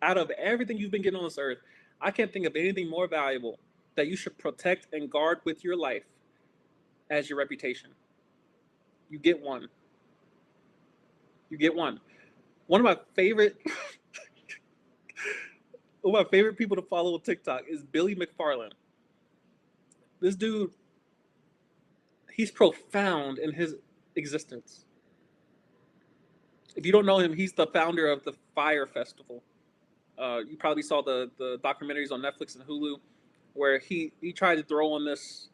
Out of everything you've been getting on this earth, I can't think of anything more valuable that you should protect and guard with your life as your reputation. You get one. You get one. One of my favorite one of my favorite people to follow on TikTok is Billy McFarland. This dude, he's profound in his existence. If you don't know him, he's the founder of the Fire Festival. You probably saw the documentaries on Netflix and Hulu, where he tried to throw on this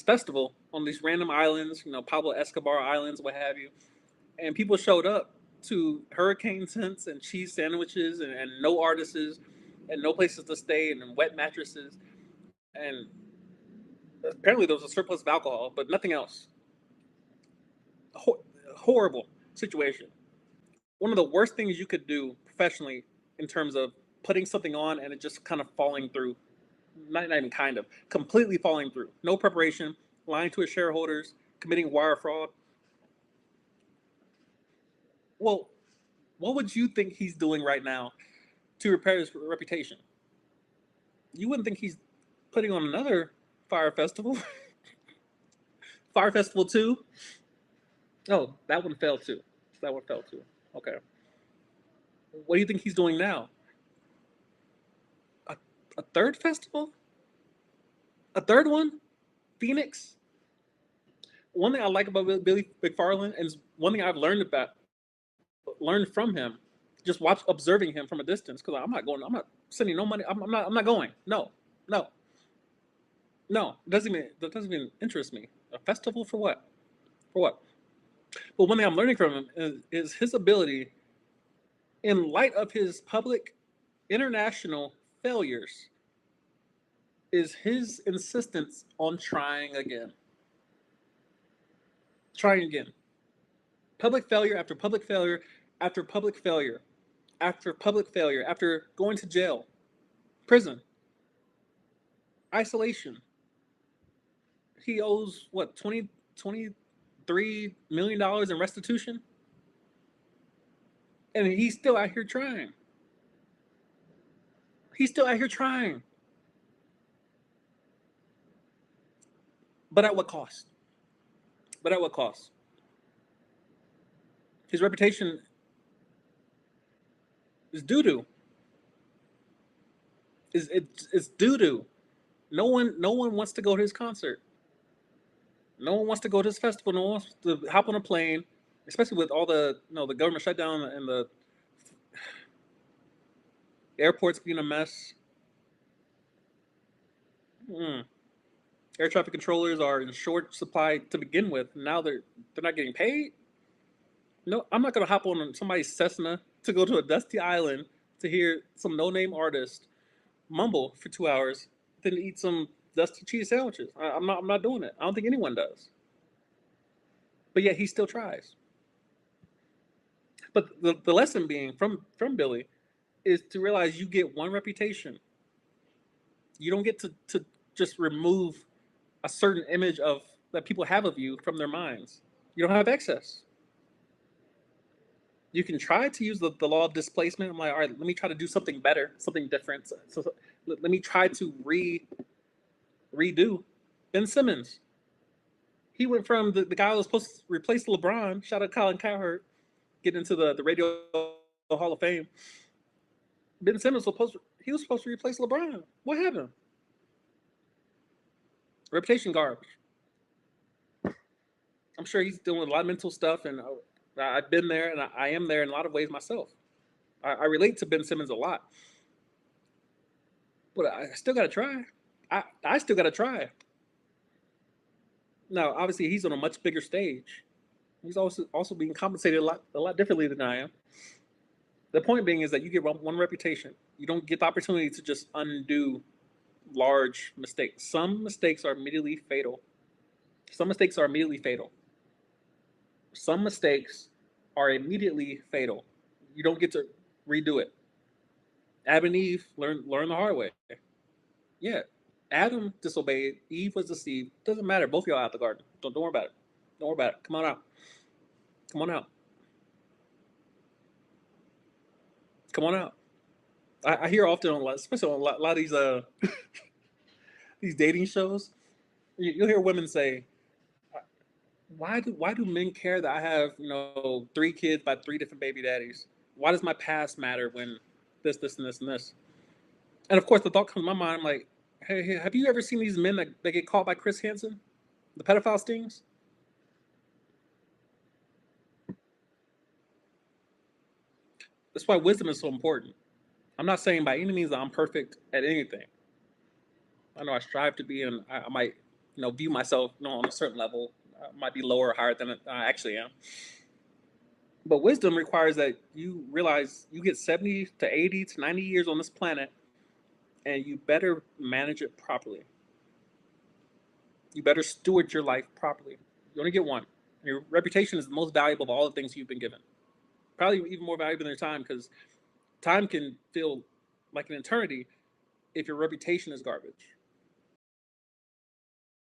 festival on these random islands, Pablo Escobar Islands, what have you, and people showed up to hurricane tents and cheese sandwiches and no artists and no places to stay and wet mattresses, and apparently there was a surplus of alcohol, but nothing else. Ho- Horrible situation. One of the worst things you could do professionally in terms of putting something on and it just kind of falling through. Not even kind of, completely falling through. No preparation, lying to his shareholders, committing wire fraud. Well, what would you think he's doing right now to repair his reputation? You wouldn't think he's putting on another fire festival. Fire Festival 2? Oh, that one fell too. That one fell too. Okay. What do you think he's doing now? A, a third festival? A third one? Phoenix? One thing I like about Billy McFarland, and one thing I've learned from him, just watch observing him from a distance. Because I'm not going. I'm not sending no money. I'm not. I'm not going. No, no, no. It doesn't even interest me. A festival for what? For what? But one thing I'm learning from him is his ability, in light of his public international failures, is his insistence on trying again. Trying again. Public failure after public failure after public failure after public failure after going to jail, prison, isolation. He owes what, 23 million dollars in restitution, and he's still out here trying. He's still out here trying. But at what cost? But at what cost? His reputation is doo doo. It's doo doo. No one wants to go to his concert. No one wants to go to his festival. No one wants to hop on a plane, especially with all the government shutdown and the airports being a mess. Mm. Air traffic controllers are in short supply to begin with. Now they're not getting paid. No, I'm not gonna hop on somebody's Cessna to go to a dusty island to hear some no-name artist mumble for 2 hours, then eat some dusty cheese sandwiches. I'm not doing it. I don't think anyone does. But yet he still tries. But the lesson being from Billy is to realize you get one reputation. You don't get to just remove a certain image of that people have of you from their minds. You don't have excess. You can try to use the law of displacement. I'm like, all right, let me try to do something better, something different. So let me try to redo. Ben Simmons. He went from the guy who was supposed to replace LeBron. Shout out Colin Cowherd, getting into the Radio Hall of Fame. Ben Simmons was supposed to replace LeBron. What happened? Reputation garbage. I'm sure he's dealing with a lot of mental stuff, and I've been there, and I am there in a lot of ways myself. I relate to Ben Simmons a lot, but I still got to try. I still got to try. Now, obviously, he's on a much bigger stage. He's also being compensated a lot differently than I am. The point being is that you get one reputation. You don't get the opportunity to just undo large mistakes. Some mistakes are immediately fatal. Some mistakes are immediately fatal. Some mistakes are immediately fatal. You don't get to redo it. Adam and Eve learn the hard way. Yeah, Adam disobeyed. Eve was deceived. Doesn't matter. Both of y'all out the garden. Don't worry about it. Don't worry about it. Come on out. Come on out. Come on out. I hear often on, especially on a lot of these dating shows, you'll hear women say, why do men care that I have, you know, 3 kids by 3 different baby daddies? Why does my past matter when this and this and this? And of course, the thought comes to my mind. I'm like, hey, have you ever seen these men that get caught by Chris Hansen, the pedophile stings? That's why wisdom is so important. I'm not saying by any means that I'm perfect at anything. I know I strive to be, and I might, you know, view myself, you know, on a certain level. I might be lower or higher than I actually am. But wisdom requires that you realize you get 70 to 80 to 90 years on this planet, and you better manage it properly. You better steward your life properly. You only get one. Your reputation is the most valuable of all the things you've been given. Probably even more valuable than your time, because time can feel like an eternity if your reputation is garbage.